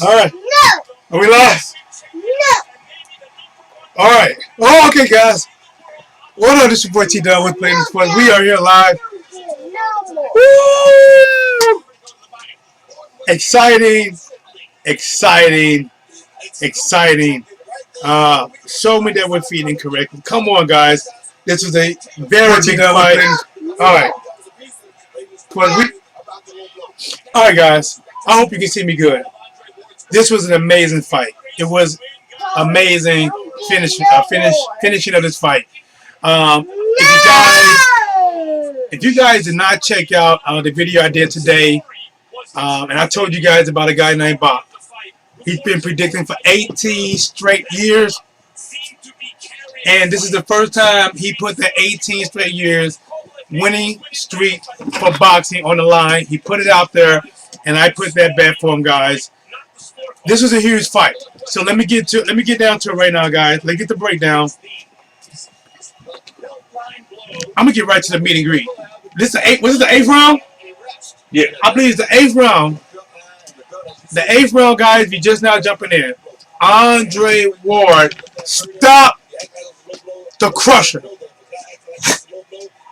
All right. No. Are we live? No. All right. Oh, okay, guys. What up? This is your boy T Dub with Playing the Sport. We are here live. Woo! Exciting, exciting, exciting. Show me that we're feeding correctly. Come on, guys. This is a very big fight. All right. All right, guys. I hope you can see me good. This was an amazing fight. It was amazing finishing of this fight. If you guys did not check out the video I did today, and I told you guys about a guy named Bob. He's been predicting for 18 straight years, and this is the first time he put the 18 straight years winning streak for boxing on the line. He put it out there, and I put that bet for him, guys. This was a huge fight. So let me get down to it right now, guys. Let's get the breakdown. I'm gonna get right to the meet and greet. Was this the 8th round? Yeah. I believe it's the 8th round. The 8th round, guys, if you're just now jumping in. Andre Ward stopped the Crusher.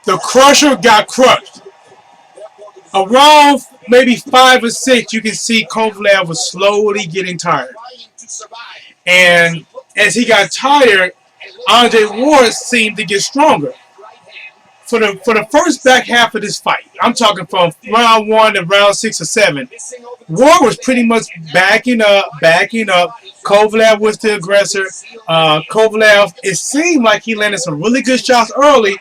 The Crusher got crushed. Around maybe 5 or 6, you can see Kovalev was slowly getting tired. And as he got tired, Andre Ward seemed to get stronger. For the first back half of this fight, I'm talking from round 1 to round 6 or 7, Ward was pretty much backing up. Kovalev was the aggressor. Kovalev, it seemed like he landed some really good shots early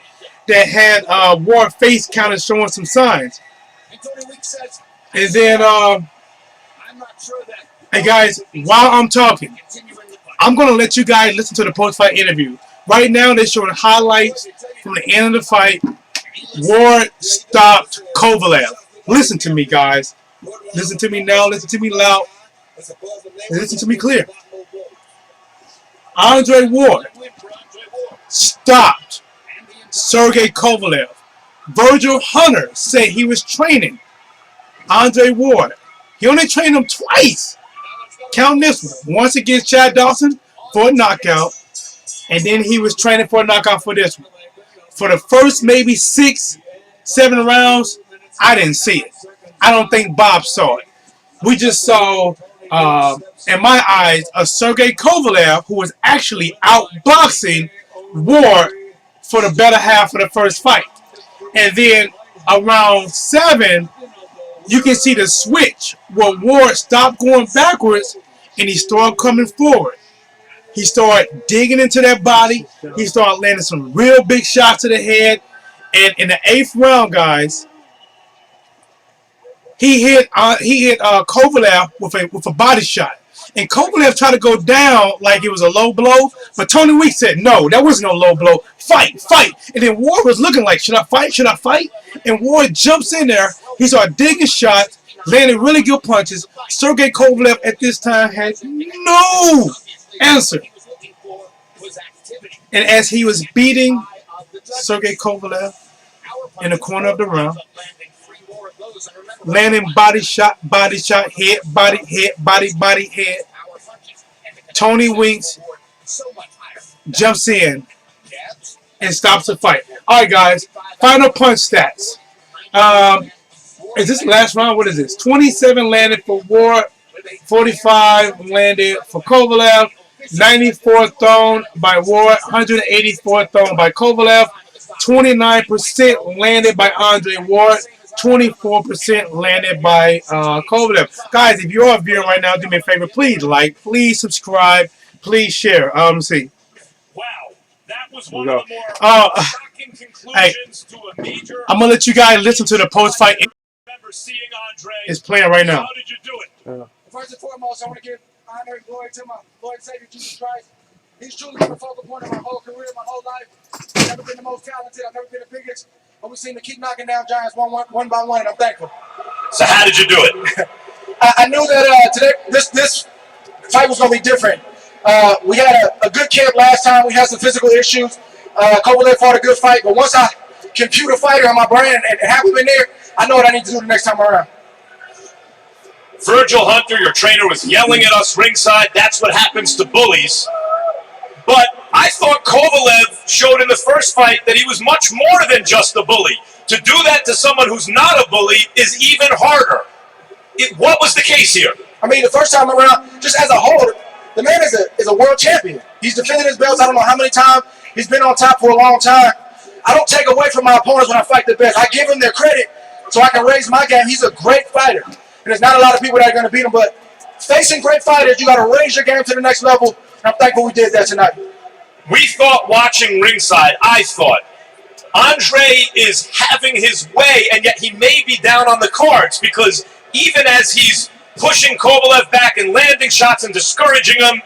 that had Ward face kind of showing some signs. And then, hey guys, while I'm talking, I'm going to let you guys listen to the post-fight interview. Right now, they're showing highlights from the end of the fight. Ward stopped Kovalev. Listen to me, guys. Listen to me now. Listen to me loud. Listen to me clear. Andre Ward stopped Sergey Kovalev. Virgil Hunter said he was training Andre Ward. He only trained him twice. Count this one. Once against Chad Dawson for a knockout. And then he was training for a knockout for this one. For the first maybe 6, 7 rounds, I didn't see it. I don't think Bob saw it. We just saw, in my eyes, a Sergey Kovalev who was actually outboxing Ward for the better half of the first fight. And then around 7, you can see the switch where Ward stopped going backwards and he started coming forward. He started digging into that body. He started landing some real big shots to the head. And in the 8th round, guys, he hit Kovalev with a body shot. And Kovalev tried to go down like it was a low blow, but Tony Weeks said, no, that wasn't no low blow. Fight, fight. And then Ward was looking like, should I fight? Should I fight? And Ward jumps in there. He started digging shots, landing really good punches. Sergey Kovalev at this time had no answer. And as he was beating Sergey Kovalev in the corner of the round, landing body shot, head, body, head, Tony Winks jumps in and stops the fight. All right, guys, final punch stats. Is this the last round? What is this? 27 landed for Ward, 45 landed for Kovalev, 94 thrown by Ward, 184 thrown by Kovalev, 29% landed by Andre Ward, 24% landed by Kovalev. Guys, if you are viewing right now, do me a favor. Please like, please subscribe, please share. Let's see. Wow, that was one of the more shocking conclusions to a major. I'm going to let you guys listen to the post-fight. It's playing right now. How did you do it? First and foremost, I want to give honor and glory to my Lord and Savior, Jesus Christ. He's truly been the focal point of my whole career, my whole life. I've never been the most talented. I've never been the biggest. But we seem to keep knocking down giants one by one, and I'm thankful. So how did you do it? I knew that today this fight was going to be different. We had a good camp last time. We had some physical issues. Kovalev fought a good fight, but once I compute a fighter on my brain and have him in there, I know what I need to do the next time around. Virgil Hunter, your trainer, was yelling at us ringside. That's what happens to bullies. But I thought Kovalev showed in the first fight that he was much more than just a bully. To do that to someone who's not a bully is even harder. What was the case here? I mean, the first time around, just as a whole, the man is a world champion. He's defended his belts I don't know how many times. He's been on top for a long time. I don't take away from my opponents when I fight the best. I give them their credit so I can raise my game. He's a great fighter. And there's not a lot of people that are going to beat him, but facing great fighters, you got to raise your game to the next level. And I'm thankful we did that tonight. We thought watching ringside, I thought, Andre is having his way, and yet he may be down on the cards because even as he's pushing Kovalev back and landing shots and discouraging him,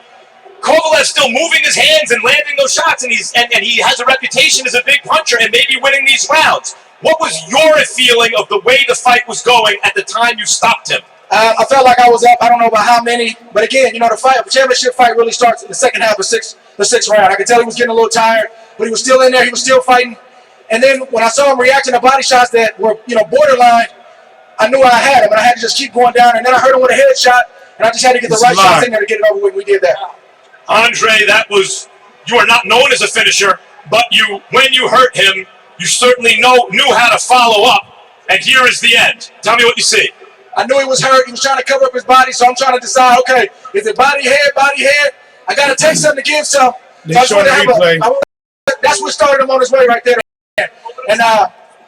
Kovalev's still moving his hands and landing those shots, and he has a reputation as a big puncher and maybe winning these rounds. What was your feeling of the way the fight was going at the time you stopped him? I felt like I was up. I don't know about how many, but again, you know, the championship fight really starts in the second half of the sixth round. I could tell he was getting a little tired, but he was still in there. He was still fighting. And then when I saw him reacting to body shots that were, you know, borderline, I knew I had him, and I had to just keep going down. And then I hurt him with a headshot, and I just had to get the right shots in there to get it over with. We did that. Andre, you are not known as a finisher, but when you hurt him, you certainly knew how to follow up. And here is the end. Tell me what you see. I knew he was hurt. He was trying to cover up his body, so I'm trying to decide, okay, is it body, head, body, head? I got to take something to give some. So that's what started him on his way right there. And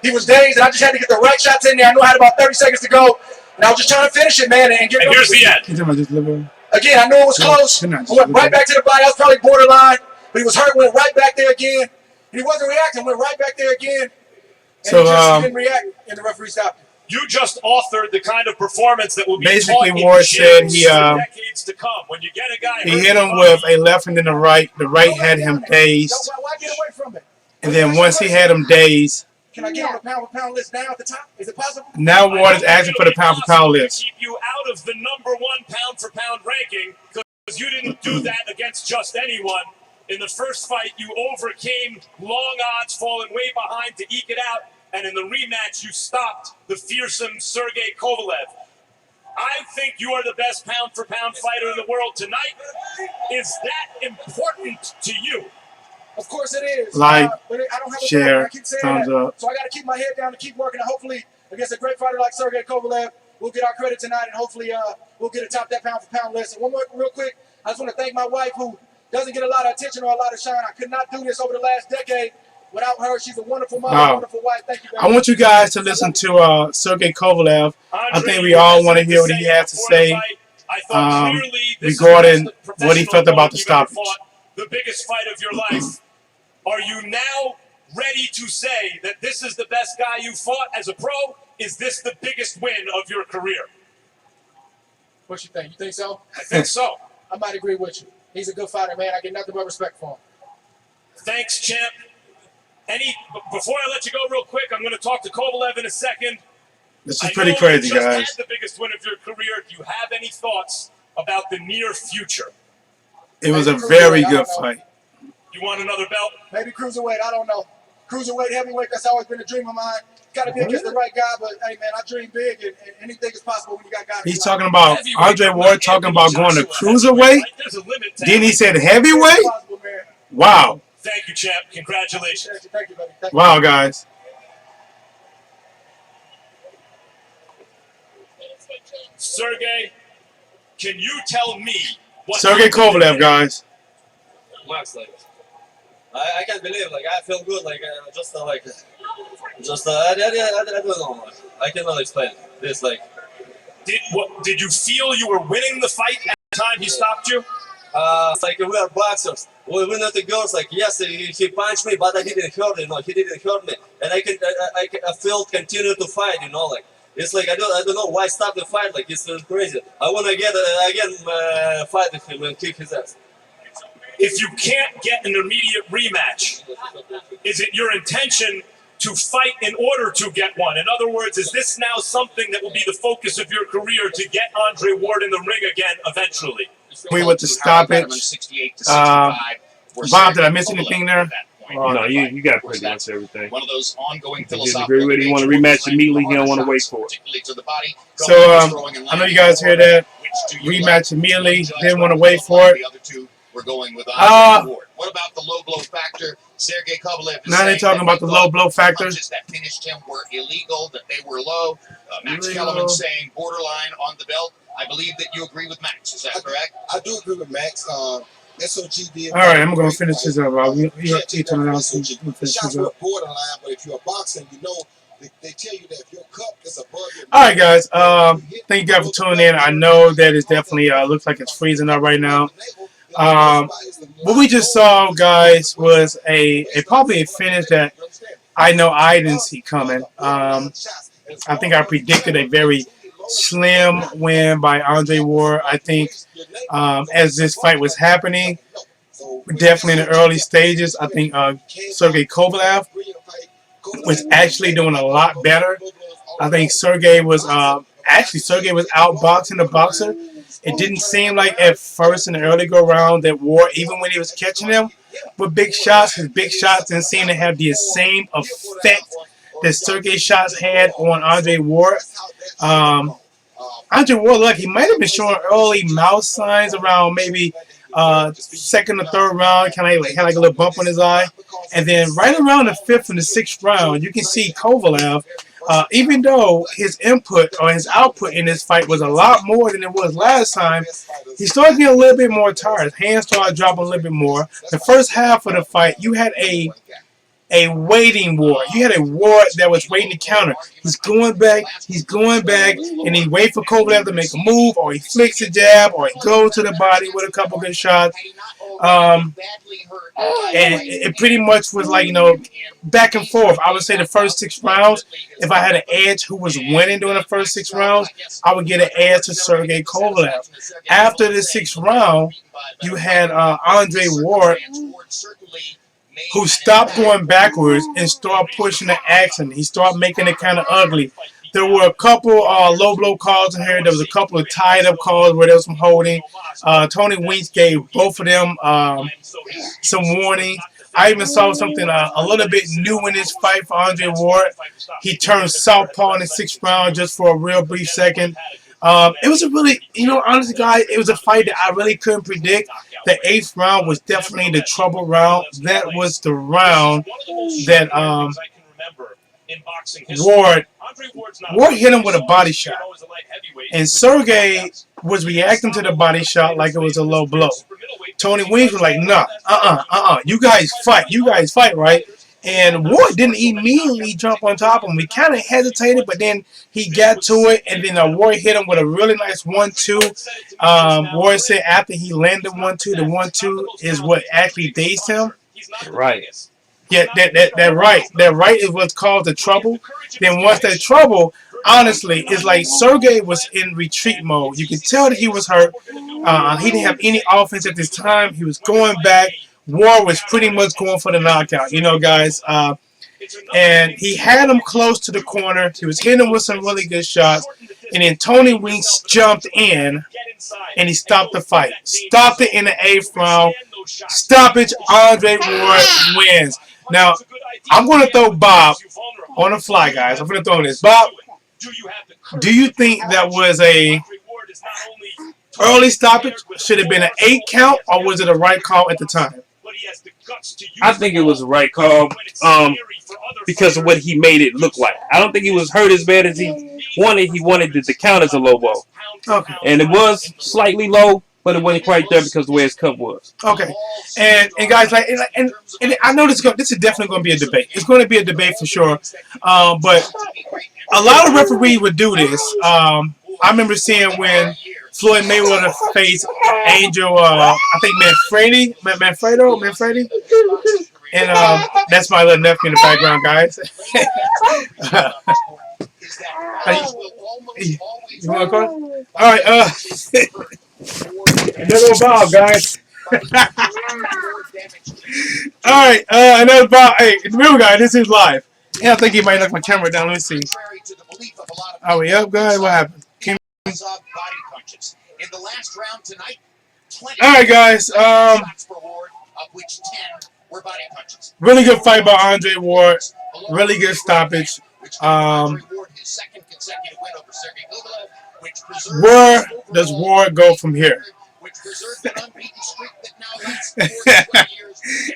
he was dazed, and I just had to get the right shots in there. I knew I had about 30 seconds to go, and I was just trying to finish it, man. And here's the end. Again, I knew it was close. I went right back to the body. I was probably borderline, but he was hurt, went right back there again. And he wasn't reacting, went right back there again. And he didn't react, and the referee stopped him. You just authored the kind of performance that will be basically taught said in decades to come. When you get a guy he hit him with a left and then the right. The right had him dazed. Why get away from it? And then once he had him dazed, can I get on the pound-for-pound list now at the top? Is it possible? now Ward is asking for the pound-for-pound list. Keep you out of the #1 pound-for-pound ranking because you didn't do that against just anyone. In the first fight, you overcame long odds, falling way behind to eke it out. And in the rematch, you stopped the fearsome Sergey Kovalev. I think you are the best pound-for-pound fighter in the world tonight. Is that important to you? Of course it is. Like, but I don't have share, thumbs up. So I got to keep my head down and keep working. And hopefully, against a great fighter like Sergey Kovalev, we'll get our credit tonight, and hopefully we'll get atop that pound-for-pound list. And one more real quick, I just want to thank my wife, who doesn't get a lot of attention or a lot of shine. I could not do this over the last decade without her. She's a wonderful mother, a wonderful wife. Thank you very much. I want you guys to listen to Sergey Kovalev. I think we all want to hear what he has to say regarding what he felt about the stoppage. The biggest fight of your life. Are you now ready to say that this is the best guy you fought as a pro? Is this the biggest win of your career? What you think? You think so? I think so. I might agree with you. He's a good fighter, man. I get nothing but respect for him. Thanks, champ. Before I let you go real quick, I'm going to talk to Kovalev in a second. This is pretty crazy, guys. You just had the biggest win of your career. Do you have any thoughts about the near future? It was a very good fight. You want another belt? Maybe cruiserweight. I don't know. Cruiserweight, heavyweight, that's always been a dream of mine. Got to be against the right guy, but hey, man, I dream big, and anything is possible when you got guys. He's talking about Andre Ward talking about going to cruiserweight. Then he said heavyweight. Wow. Thank you, champ. Congratulations. Thank you, buddy. Thank you. Wow, guys. Sergey, can you tell me what Sergey Kovalev, guys. Max, like, I can't believe, like, I feel good, like, I don't know, I cannot explain this, like. Did you feel you were winning the fight at the time he stopped you? Like, we are boxers, we're not the girls, like, yes, he punched me, but I didn't hurt him, he didn't hurt me, and I felt continue to fight, you know, like, it's like, I don't know why stop the fight, like, it's crazy. I want to get, again, fight with him and kick his ass. If you can't get an immediate rematch, is it your intention to fight in order to get one? In other words, is this now something that will be the focus of your career to get Andre Ward in the ring again eventually? We went to stop it. Bob, did I miss anything there? No, you got pretty much everything. One of those ongoing If you philosophical agree with it, you want to rematch immediately, you don't want to wait for it. So I know you guys hear that. Rematch immediately. Didn't want to wait for it. We're going with what about the low blow factor? Sergey Kovalev is now they're talking about the low blow factor. Punches that finished him were illegal, that they were low. Max Kellerman saying borderline on the belt. I believe that you agree with Max. Is that correct? I do agree with Max. SOG did. All right, I'm going to finish this up. You turn it out. Shots were borderline, but if you're a boxer, you know they tell you that if your cup is above your. All right, guys. Thank you guys for tuning in. I know that it's definitely looks like it's freezing up right now. What we just saw, guys, was probably a finish that I know I didn't see coming. I think I predicted a very slim win by Andre Ward. I think as this fight was happening, definitely in the early stages, I think Sergey Kovalev was actually doing a lot better. I think Sergey was outboxing the boxer. It didn't seem like at first in the early go-round that Ward, even when he was catching him with big shots, his big shots didn't seem to have the same effect that Sergey's shots had on Andre Ward. Andre Ward, look, he might have been showing early mouth signs around maybe second or third round, kind of had like a little bump on his eye. And then right around the fifth and the sixth round, you can see Kovalev, even though his input or his output in this fight was a lot more than it was last time, he started getting a little bit more tired. His hands started dropping a little bit more. The first half of the fight, you had a waiting Ward. You had a Ward that was waiting to counter. He's going back, and he wait for Kovalev to make a move, or he flicks a jab, or he goes to the body with a couple good shots. And it pretty much was like, back and forth. I would say the first 6 rounds, if I had an edge who was winning during the first 6 rounds, I would get an edge to Sergey Kovalev. After the 6th round, you had Andre Ward, who stopped going backwards and started pushing the action. He started making it kind of ugly. There were a couple low blow calls in here. There was a couple of tied up calls where there was some holding. Tony Weeks gave both of them some warning. I even saw something a little bit new in this fight for Andre Ward. He turned southpaw in the 6th round just for a real brief second. It was a really, honestly, guys, it was a fight that I really couldn't predict. The 8th round was definitely the trouble round. That was the round that Ward hit him with a body shot. And Sergey was reacting to the body shot like it was a low blow. Tony Weeks was like, nah, you guys fight, right? And Ward didn't immediately jump on top of him. He kind of hesitated, but then he got to it, and then Ward hit him with a really nice 1-2. Ward said after he landed 1-2, the 1-2 is what actually dazed him. Right. Yeah, that right is what's caused the trouble. Then once that trouble, honestly, it's like Sergey was in retreat mode. You could tell that he was hurt. He didn't have any offense at this time. He was going back. Ward was pretty much going for the knockout, guys. And he had him close to the corner. He was hitting him with some really good shots. And then Tony Weeks jumped in, and he stopped the fight. Stopped it in the 8th round. Stoppage, Andre Ward wins. Now, I'm going to throw Bob on the fly, guys. I'm going to throw this. Bob, do you think that was a early stoppage? Should it have been an 8 count, or was it a right call at the time? I think it was the right call because of what he made it look like. I don't think he was hurt as bad as he wanted. He wanted it to count as a low blow. Okay. And it was slightly low, but it wasn't quite there because of the way his cup was. Okay. And guys, and I know this is definitely going to be a debate. It's going to be a debate for sure. But a lot of referees would do this. I remember seeing when Floyd Mayweather faced Angel, I think Manfredo, and that's my little nephew in the background, guys. You want to call? All right, another Bob, guys. All right, another Bob. Hey, remember, guys, this is live. Yeah, I think he might knock my camera down. Let me see. Are we up, guys? What happened? In the last round tonight, all right, guys. were body punches. Really good fight by Andre Ward. Really good stoppage. Where does Ward go from here?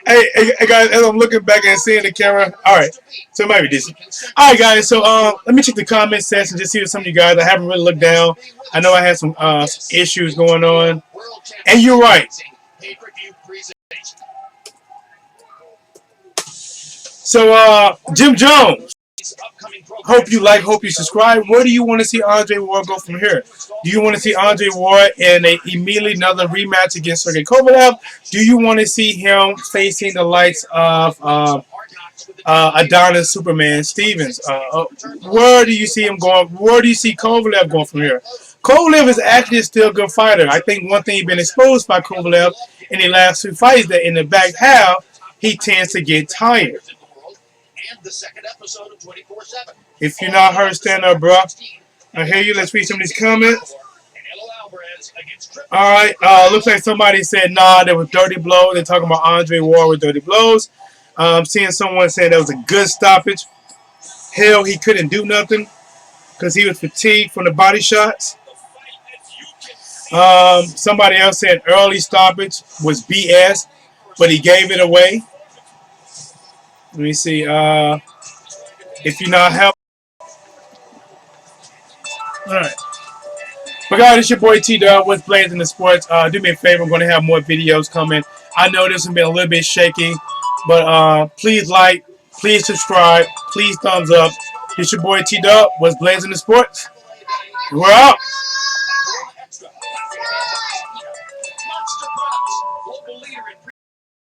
Hey, guys, as I'm looking back and seeing the camera, all right, so it might be decent. All right, guys, so let me check the comment section just see what some of you guys. I haven't really looked down. I know I had some issues going on, and you're right. So, Jim Jones, hope you like, hope you subscribe. Where do you want to see Andre Ward go from here? Do you want to see Andre Ward in immediately another rematch against Sergey Kovalev? Do you want to see him facing the likes of Adonis Superman Stevens? Where do you see him going? Where do you see Kovalev going from here? Kovalev is actually still a good fighter. I think one thing he's been exposed by Kovalev in the last 2 fights that in the back half, he tends to get tired. If you're not hurt, stand up, bro. I hear you. Let's read some of these comments. All right. Looks like somebody said, nah, there was dirty blows. They're talking about Andre Ward with dirty blows. Seeing someone say that was a good stoppage. Hell, he couldn't do nothing because he was fatigued from the body shots. Somebody else said early stoppage was BS, but he gave it away. Let me see. If you're not helping. All right. But guys, it's your boy T-Dub with Blazing the Sports. Do me a favor. I'm going to have more videos coming. I know this has been a little bit shaky, but please like, please subscribe, please thumbs up. It's your boy T-Dub with Blazing the Sports. We're out.